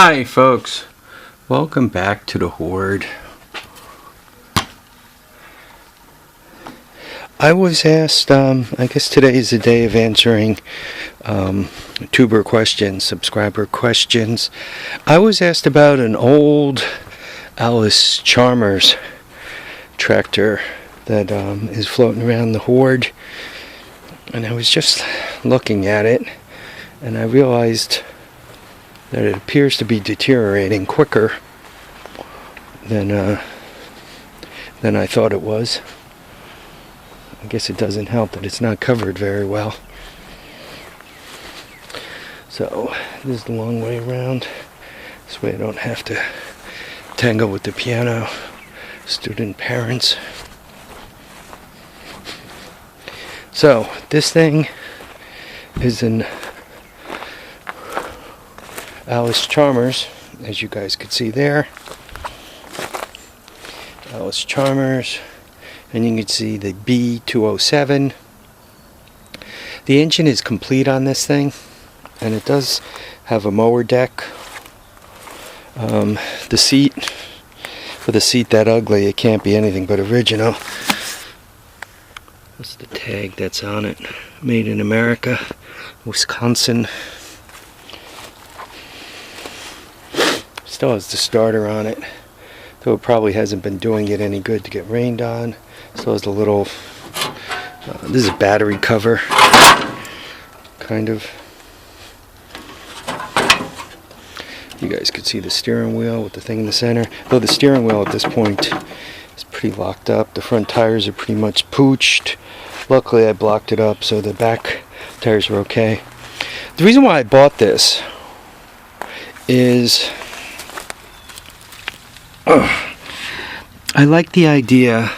Hi folks, welcome back to the Hoard. I was asked, I guess today is the day of answering tuber questions, subscriber questions. I was asked about an old Allis Chalmers tractor that is floating around the Hoard, and I was just looking at it and I realized that it appears to be deteriorating quicker than I thought it was. I guess it doesn't help that it's not covered very well. So this is the long way around. This way I don't have to tangle with the piano student parents. So this thing is an Allis Chalmers, as you guys could see there. Allis Chalmers, and you can see the B207. The engine is complete on this thing, and it does have a mower deck. The seat, with a seat that ugly, it can't be anything but original. That's the tag that's on it. Made in America, Wisconsin. Still has the starter on it, though it probably hasn't been doing it any good to get rained on. Still has the little, this is a battery cover, kind of. You guys could see the steering wheel with the thing in the center. Though the steering wheel at this point is pretty locked up. The front tires are pretty much pooched. Luckily I blocked it up so the back tires are okay. The reason why I bought this is I like the idea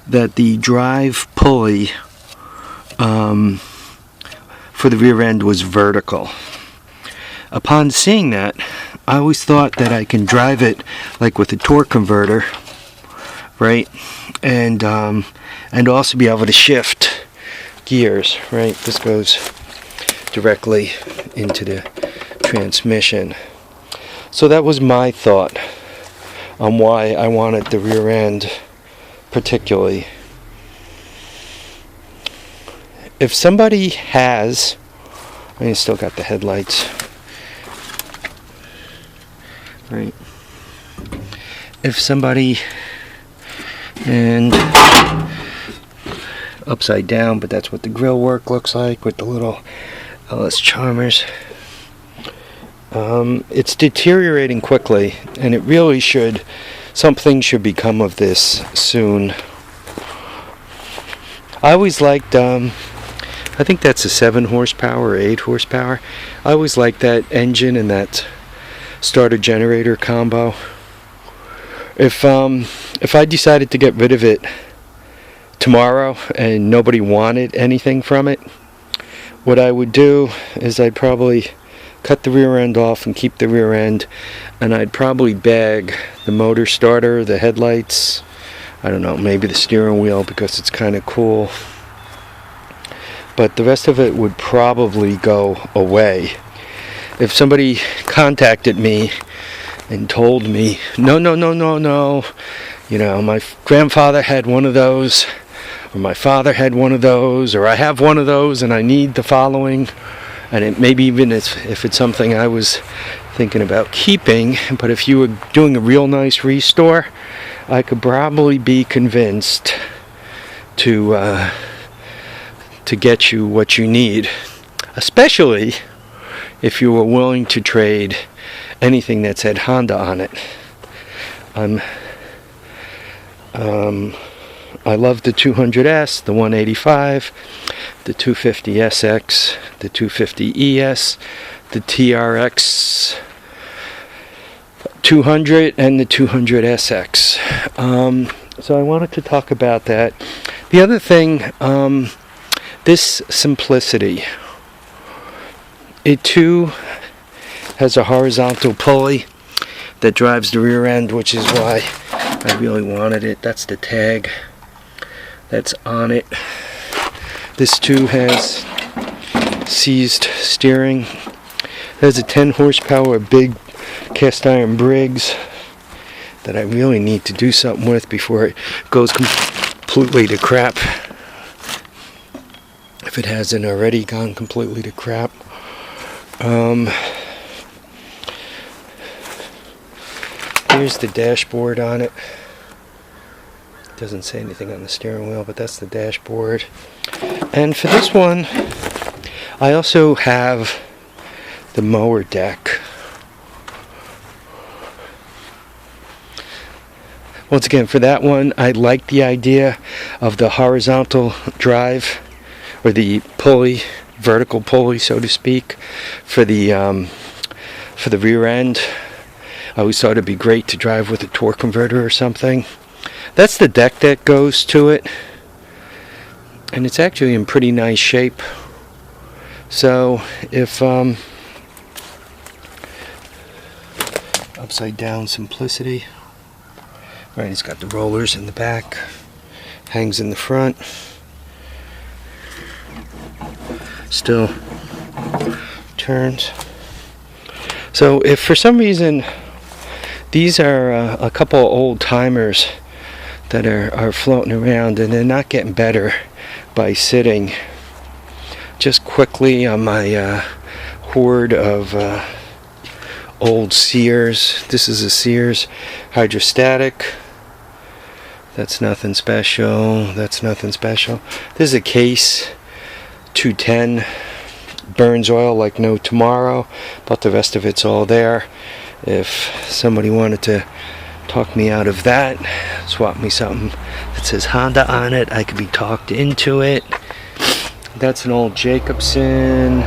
that the drive pulley for the rear end was vertical. Upon seeing that, I always thought that I can drive it like with a torque converter, right? And also be able to shift gears, right? This goes directly into the transmission. So that was my thought on why I wanted the rear end particularly. If somebody has, I mean, still got the headlights, right? If somebody, and upside down, but that's what the grill work looks like with the little Allis Chalmers. It's deteriorating quickly, and it really should, something should become of this soon. I always liked, I think that's a 7 horsepower or 8 horsepower. I always liked that engine and that starter generator combo. If I decided to get rid of it tomorrow and nobody wanted anything from it, what I would do is I'd probably cut the rear end off and keep the rear end, and I'd probably bag the motor starter, the headlights, I don't know, maybe the steering wheel because it's kind of cool, but the rest of it would probably go away. If somebody contacted me and told me, no, you know, my grandfather had one of those, or my father had one of those, or I have one of those and I need the following, and it maybe even if it's something I was thinking about keeping, but if you were doing a real nice restore, I could probably be convinced to get you what you need, especially if you were willing to trade anything that said Honda on it. I love the 200S, the 185, the 250SX, the 250ES, the TRX 200, and the 200SX. So I wanted to talk about that. The other thing, this simplicity. It too has a horizontal pulley that drives the rear end, which is why I really wanted it. That's the tag that's on it. This too has seized steering. It has a 10 horsepower big cast iron Briggs that I really need to do something with before it goes completely to crap. If it hasn't already gone completely to crap. Here's the dashboard on it. Doesn't say anything on the steering wheel, but that's the dashboard. And for this one, I also have the mower deck. Once again, for that one, I like the idea of the horizontal drive, or the pulley, vertical pulley, so to speak, for the rear end. I always thought it'd be great to drive with a torque converter or something. That's the deck that goes to it, and it's actually in pretty nice shape. So if upside down simplicity, right, it's got the rollers in the back, hangs in the front, still turns. So if for some reason these are a couple of old timers that are floating around and they're not getting better by sitting, just quickly on my hoard of old Sears. This is a Sears hydrostatic. That's nothing special. That's nothing special. This is a case 210. Burns oil like no tomorrow, but the rest of it's all there. If somebody wanted to talk me out of that, swap me something that says Honda on it, I could be talked into it. That's an old Jacobson.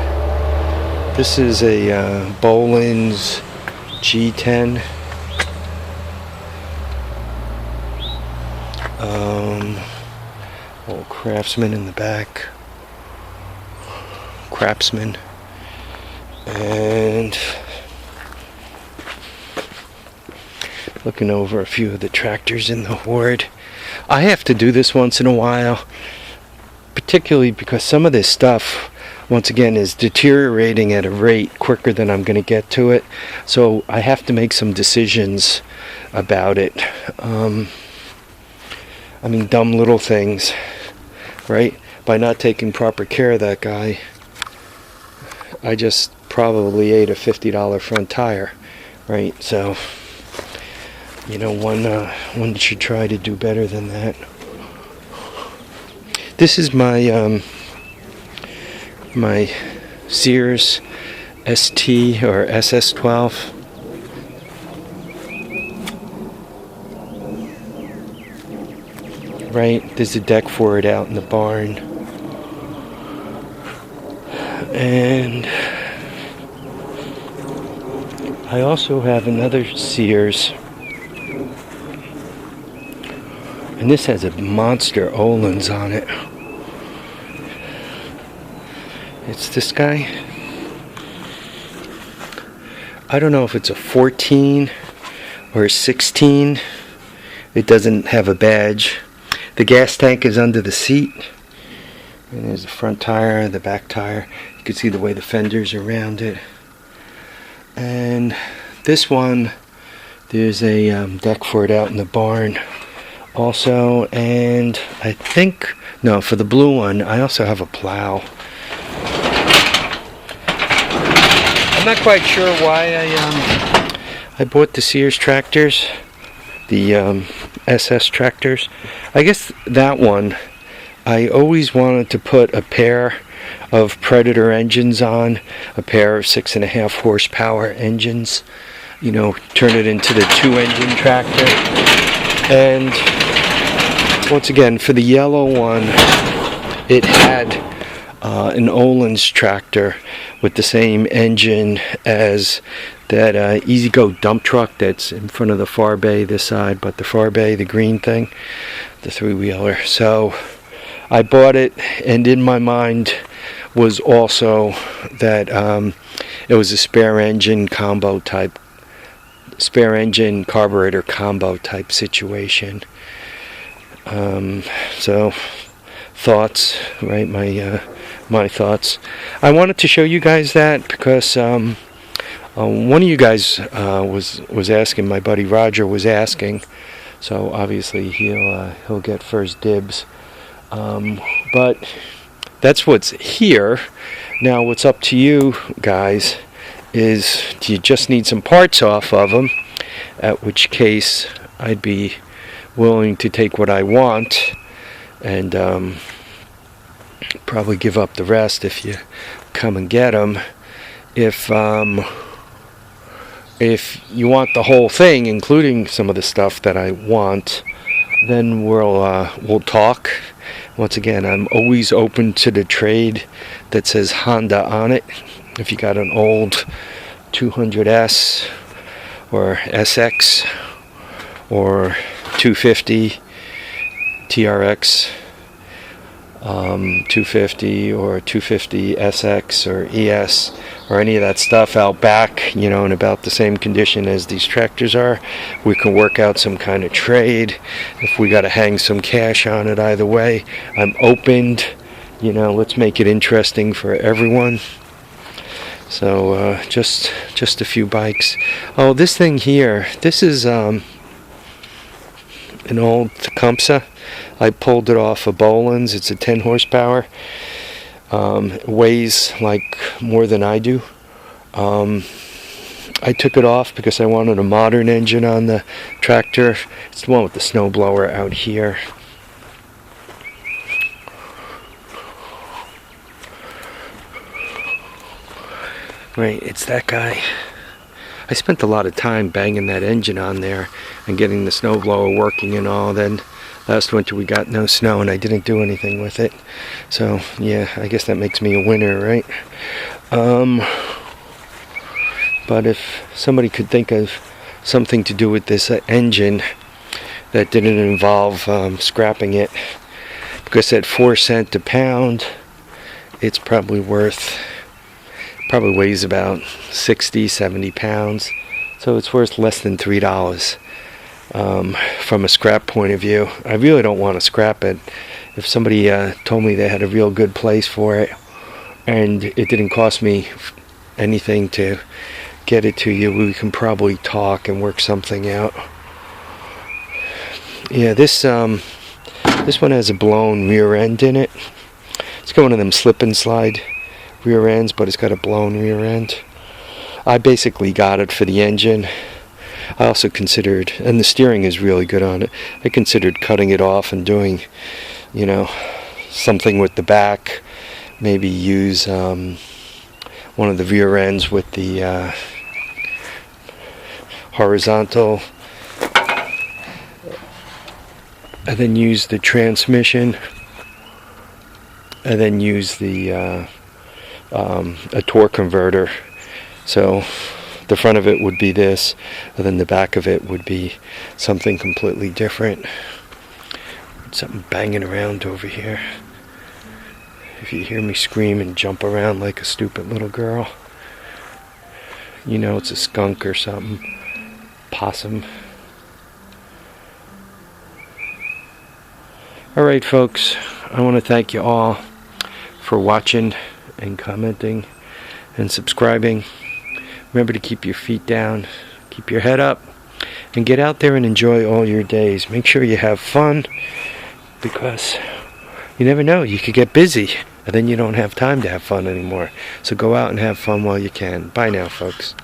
This is a Boland's G10. Old Craftsman in the back. Craftsman. And looking over a few of the tractors in the hoard. I have to do this once in a while, particularly because some of this stuff, once again, is deteriorating at a rate quicker than I'm going to get to it. So I have to make some decisions about it. I mean, dumb little things, right? By not taking proper care of that guy, I just probably ate a $50 front tire, right? So, you know, one should try to do better than that. This is my my Sears ST or SS12. Right, there's a deck for it out in the barn. And I also have another Sears. And this has a monster Öhlins on it. It's this guy. I don't know if it's a 14 or a 16. It doesn't have a badge. The gas tank is under the seat. And there's the front tire, the back tire. You can see the way the fenders are around it. And this one, there's a deck for it out in the barn also. And I think, no, for the blue one, I also have a plow. I'm not quite sure why I bought the Sears tractors, the SS tractors. I guess that one, I always wanted to put a pair of Predator engines on, a pair of 6.5 horsepower engines, you know, turn it into the 2-engine tractor. And once again, for the yellow one, it had an Öhlins tractor with the same engine as that Easy Go dump truck that's in front of the far bay this side, but the far bay, the green thing, the 3-wheeler. So I bought it, and in my mind was also that it was a spare engine combo type, spare engine carburetor combo type situation. So thoughts, right? My thoughts. I wanted to show you guys that because a One of you guys was asking. My buddy Roger was asking, so obviously he'll get first dibs. But that's what's here. Now, what's up to you guys is, do you just need some parts off of them? At which case, I'd be willing to take what I want and probably give up the rest if you come and get them. If you want the whole thing, including some of the stuff that I want, then we'll talk. Once again, I'm always open to the trade that says Honda on it. If you got an old 200S or SX or 250 TRX 250 or 250 SX or ES or any of that stuff out back, in about the same condition as these tractors are, we can work out some kind of trade. If we got to hang some cash on it, either way, I'm opened. Let's make it interesting for everyone. So just a few bikes. Oh, this thing here, this is an old Tecumseh. I pulled it off of Boland's. It's a 10 horsepower. It weighs like more than I do. I took it off because I wanted a modern engine on the tractor. It's the one with the snowblower out here. Right, it's that guy. I spent a lot of time banging that engine on there and getting the snowblower working and all. Then last winter we got no snow and I didn't do anything with it. So yeah, I guess that makes me a winner, right? But if somebody could think of something to do with this engine that didn't involve scrapping it, because at 4 cents a pound, it's probably weighs about 60-70 pounds, so it's worth less than $3 from a scrap point of view. I really don't want to scrap it. If somebody told me they had a real good place for it and it didn't cost me anything to get it to you, we can probably talk and work something out. Yeah, this one has a blown rear end in it. It's got one of them slip and slide rear ends, but it's got a blown rear end. I basically got it for the engine. I also considered, and the steering is really good on it, I considered cutting it off and doing, something with the back. Maybe use one of the rear ends with the horizontal, and then use the transmission, and then use the a torque converter. So the front of it would be this, and then the back of it would be something completely different. Something banging around over here. If you hear me scream and jump around like a stupid little girl, it's a skunk or something. Possum. Alright folks, I want to thank you all for watching and commenting and subscribing. Remember to keep your feet down, keep your head up, and get out there and enjoy all your days. Make sure you have fun, because you never know, you could get busy and then you don't have time to have fun anymore. So go out and have fun while you can. Bye now, folks.